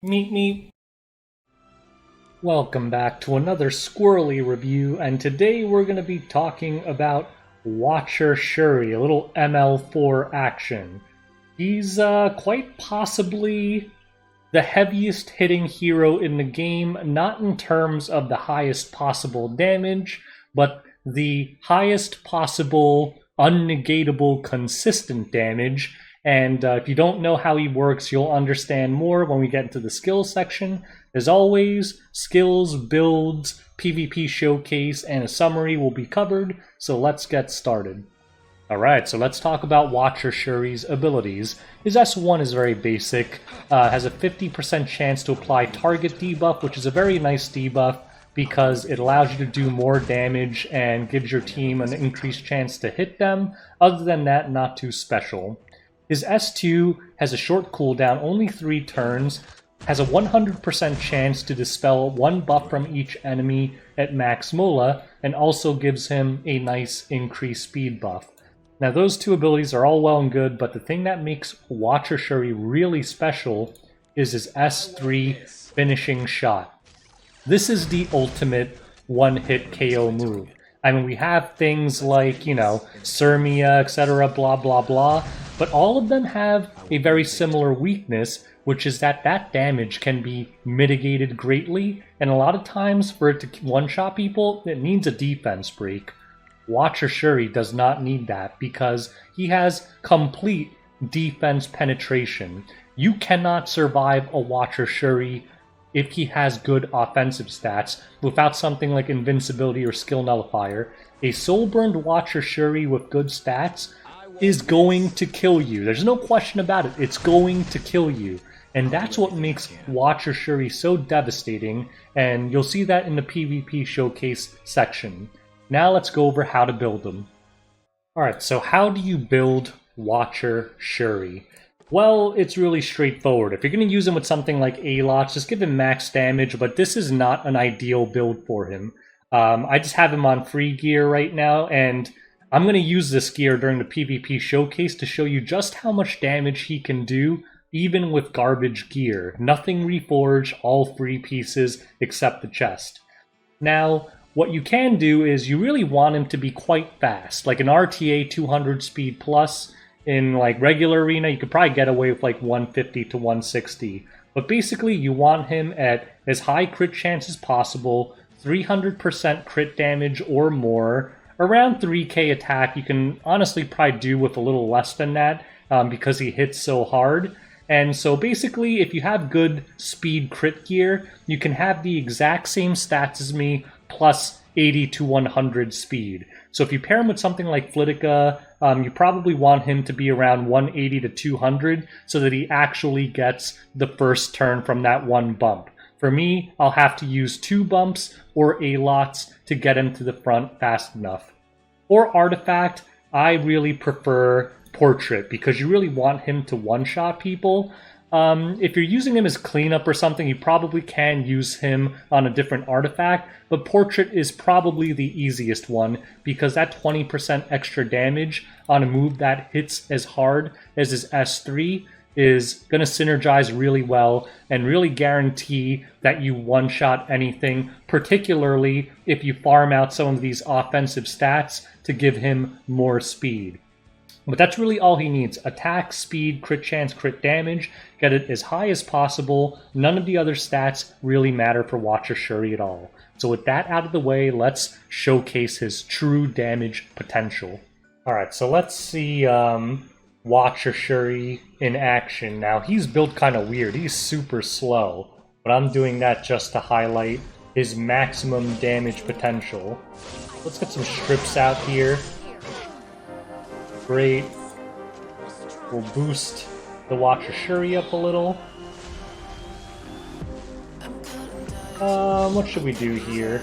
Meet me. Welcome back to another squirrely review, and today we're going to be talking about Watcher Schuri, a little ML4 action. He's quite possibly the heaviest hitting hero in the game, not in terms of the highest possible damage, but the highest possible unnegatable consistent damage. And if you don't know how he works, you'll understand more when we get into the skills section. As always, skills, builds, PvP showcase, and a summary will be covered, so let's get started. Alright, so let's talk about Watcher Schuri's abilities. His S1 is very basic, has a 50% chance to apply target debuff, which is a very nice debuff because it allows you to do more damage and gives your team an increased chance to hit them. Other than that, not too special. His S2 has a short cooldown, only 3 turns, has a 100% chance to dispel 1 buff from each enemy at max mola, and also gives him a nice increased speed buff. Now those two abilities are all well and good, but the thing that makes Watcher Schuri really special is his S3 finishing shot. This is the ultimate one-hit KO move. I mean, we have things like, Sirmia, etc., blah blah blah, but all of them have a very similar weakness, which is that damage can be mitigated greatly, and a lot of times for it to one-shot people, it needs a defense break. Watcher Schuri does not need that because he has complete defense penetration. You cannot survive a Watcher Schuri if he has good offensive stats without something like invincibility or skill nullifier. A soul-burned Watcher Schuri with good stats is going to kill you. There's no question about it. It's going to kill you. And that's what makes Watcher Schuri so devastating, and you'll see that in the PvP showcase section. Now let's go over how to build them. Alright, so how do you build Watcher Schuri? Well, it's really straightforward. If you're going to use him with something like A-Lots, just give him max damage, but this is not an ideal build for him. I just have him on free gear right now, and I'm going to use this gear during the PvP showcase to show you just how much damage he can do, even with garbage gear. Nothing reforged, all free pieces except the chest. Now, what you can do is you really want him to be quite fast, like an RTA 200 speed plus. In like regular arena, you could probably get away with like 150 to 160. But basically, you want him at as high crit chance as possible, 300% crit damage or more, around 3k attack. You can honestly probably do with a little less than that because he hits so hard. And so basically, if you have good speed crit gear, you can have the exact same stats as me, plus 80 to 100 speed. So if you pair him with something like Flitica, you probably want him to be around 180 to 200 so that he actually gets the first turn from that one bump. For me, I'll have to use 2 bumps or A-Lots to get him to the front fast enough. For Artifact, I really prefer Portrait because you really want him to one-shot people. If you're using him as cleanup or something, you probably can use him on a different artifact, but Portrait is probably the easiest one because that 20% extra damage on a move that hits as hard as his S3 is going to synergize really well and really guarantee that you one-shot anything, particularly if you farm out some of these offensive stats to give him more speed. But that's really all he needs. Attack, speed, crit chance, crit damage. Get it as high as possible. None of the other stats really matter for Watcher Schuri at all. So with that out of the way, let's showcase his true damage potential. Alright, so let's see Watcher Schuri in action. Now, he's built kind of weird. He's super slow. But I'm doing that just to highlight his maximum damage potential. Let's get some strips out here. Great. We'll boost the Watcher Schuri up a little. What should we do here?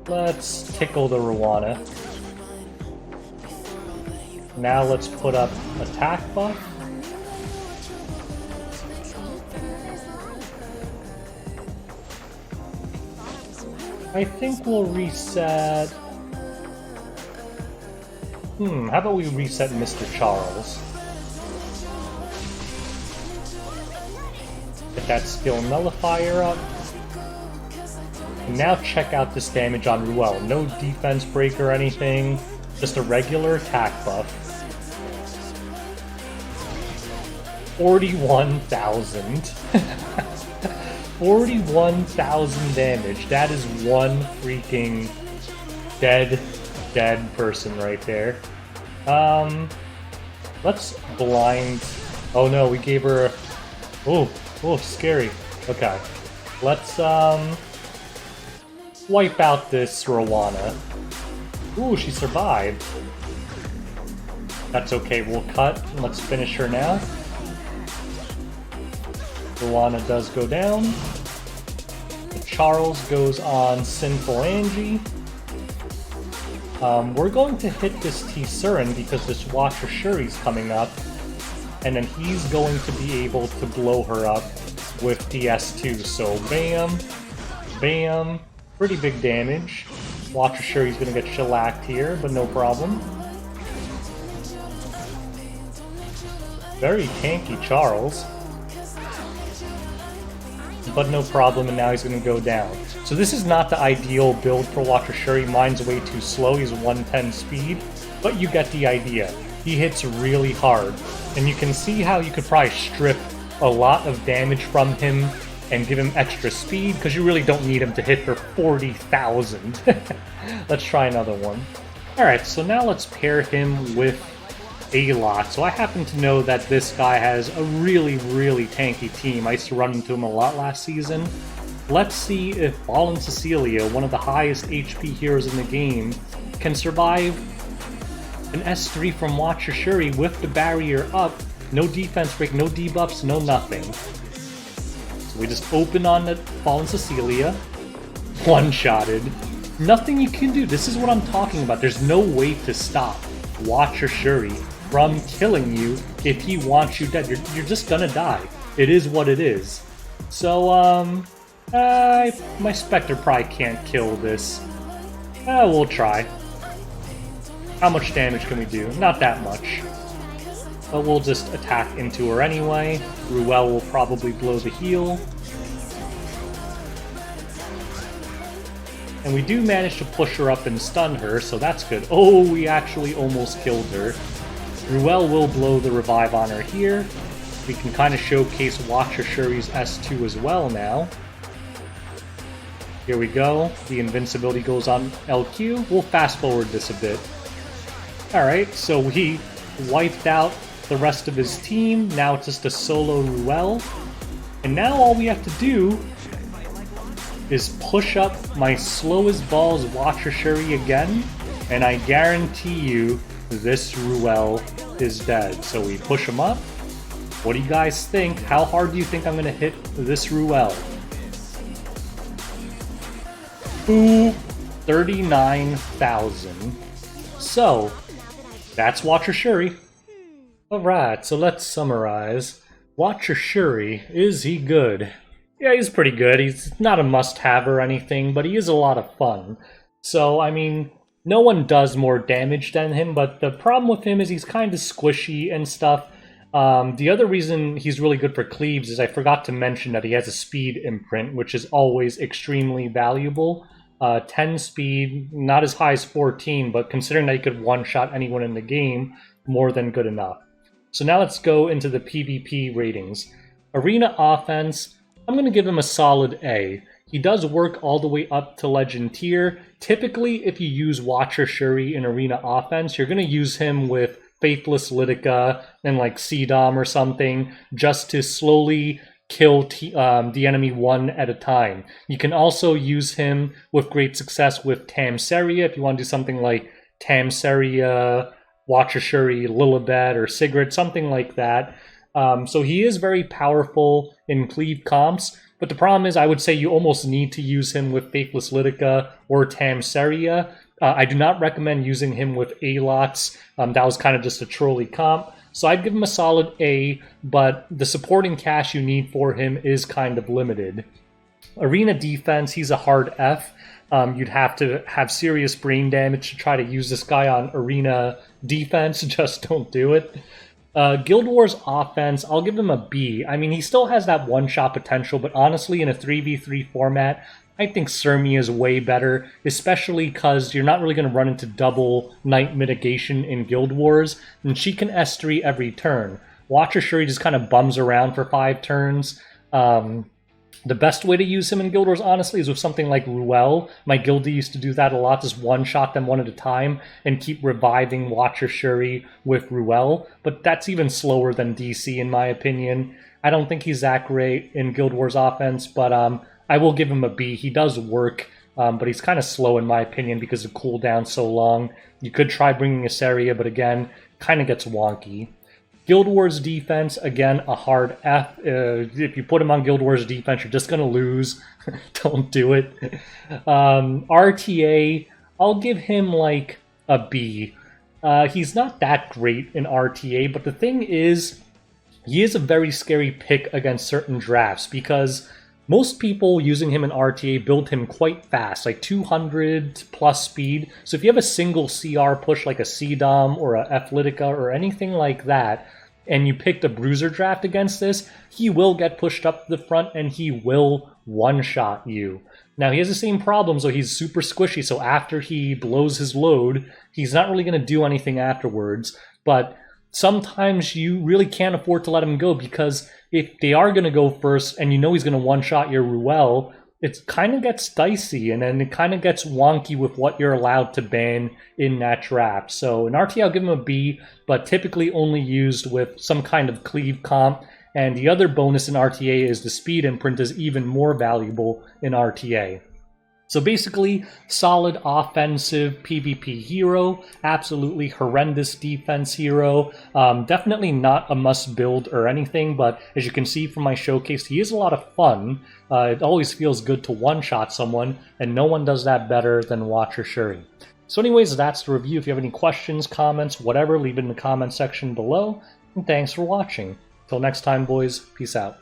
Let's tickle the Rowana. Now let's put up attack buff. I think we'll reset. How about we reset Mr. Charles? Get that skill nullifier up. And now check out this damage on Ruel. No defense break or anything, just a regular attack buff. 41,000. 41,000 damage. That is one freaking dead person right there. Let's blind. Oh no, we gave her. Oh, scary. Okay, let's wipe out this Rowana. Ooh, she survived. That's okay. We'll cut. Let's finish her now. Rowana does go down. Charles goes on Sinful Angie. We're going to hit this T-Surin because this Watcher Schuri's coming up, and then he's going to be able to blow her up with the S2. So bam, bam, pretty big damage. Watcher Schuri's going to get shellacked here, but no problem. Very tanky Charles, but no problem, and now he's going to go down. So this is not the ideal build for Watcher Schuri. Mine's way too slow. He's 110 speed, but you get the idea. He hits really hard, and you can see how you could probably strip a lot of damage from him and give him extra speed, because you really don't need him to hit for 40,000. Let's try another one. Alright, so now let's pair him with a lot. So I happen to know that this guy has a really tanky team. I used to run into him a lot last season. Let's see if Fallen Cecilia, one of the highest HP heroes in the game, can survive an S3 from Watcher Schuri with the barrier up. No defense break, no debuffs, no nothing. So we just open on the Fallen Cecilia. One-shotted. Nothing you can do. This is what I'm talking about. There's no way to stop Watcher Schuri from killing you if he wants you dead. You're just gonna die. It is what it is. So, my Spectre probably can't kill this. We'll try. How much damage can we do? Not that much. But we'll just attack into her anyway. Ruel will probably blow the heal. And we do manage to push her up and stun her, so that's good. Oh, we actually almost killed her. Ruel will blow the revive on her here. We can kind of showcase Watcher Schuri's S2 as well now. Here we go. The invincibility goes on LQ. We'll fast forward this a bit. Alright, so we wiped out the rest of his team. Now it's just a solo Ruel. And now all we have to do is push up my slowest balls Watcher Schuri again, and I guarantee you this Ruel is dead. So we push him up. What do you guys think? How hard do you think I'm going to hit this Ruel? Ooh, 39,000. So, that's Watcher Schuri. Alright, so let's summarize. Watcher Schuri, is he good? Yeah, he's pretty good. He's not a must-have or anything, but he is a lot of fun. So, I mean, no one does more damage than him, but the problem with him is he's kind of squishy and stuff. The other reason he's really good for cleaves is I forgot to mention that he has a speed imprint, which is always extremely valuable. 10 speed, not as high as 14, but considering that he could one-shot anyone in the game, more than good enough. So now let's go into the PvP ratings. Arena offense, I'm going to give him a solid A. He does work all the way up to Legend tier. Typically, if you use Watcher Schuri in Arena offense, you're going to use him with Faithless Lidica and like C-Dom or something, just to slowly kill the enemy one at a time. You can also use him with great success with Tamsaria if you want to do something like Tamsaria, Watcher Schuri, Lilibet, or Sigrid, something like that. So he is very powerful in cleave comps, but the problem is I would say you almost need to use him with Faithless Lidica or Tamsaria. I do not recommend using him with Alots. That was kind of just a trolley comp. So I'd give him a solid A, but the supporting cash you need for him is kind of limited. Arena defense, he's a hard F. You'd have to have serious brain damage to try to use this guy on arena defense. Just don't do it. Guild Wars offense, I'll give him a B. I mean, he still has that one-shot potential, but honestly, in a 3v3 format, I think Surmi is way better, especially because you're not really going to run into double Knight mitigation in Guild Wars, and she can S3 every turn. Watcher Schuri just kind of bums around for 5 turns. The best way to use him in Guild Wars, honestly, is with something like Ruel. My guildie used to do that a lot, just one-shot them one at a time and keep reviving Watcher Schuri with Ruel, but that's even slower than DC, in my opinion. I don't think he's that great in Guild Wars offense, but I will give him a B. He does work, but he's kind of slow, in my opinion, because the cooldown's so long. You could try bringing a Saria, but again, kind of gets wonky. Guild Wars defense, again, a hard F. If you put him on Guild Wars defense, you're just going to lose. Don't do it. RTA, I'll give him like a B. He's not that great in RTA, but the thing is, he is a very scary pick against certain drafts because most people using him in RTA build him quite fast, like 200 plus speed. So if you have a single CR push like a CDOM or a Athletica or anything like that, and you picked a bruiser draft against this, he will get pushed up to the front and he will one-shot you. Now, he has the same problem, so he's super squishy, so after he blows his load, he's not really going to do anything afterwards, but sometimes you really can't afford to let him go because if they are going to go first and you know he's going to one-shot your Ruel, it kind of gets dicey and then it kind of gets wonky with what you're allowed to ban in that draft. So in RTA, I'll give him a B, but typically only used with some kind of cleave comp. And the other bonus in RTA is the speed imprint is even more valuable in RTA. So basically, solid offensive PvP hero, absolutely horrendous defense hero, definitely not a must build or anything, but as you can see from my showcase, he is a lot of fun. It always feels good to one-shot someone, and no one does that better than Watcher Schuri. So anyways, that's the review. If you have any questions, comments, whatever, leave it in the comment section below, and thanks for watching. Till next time, boys, peace out.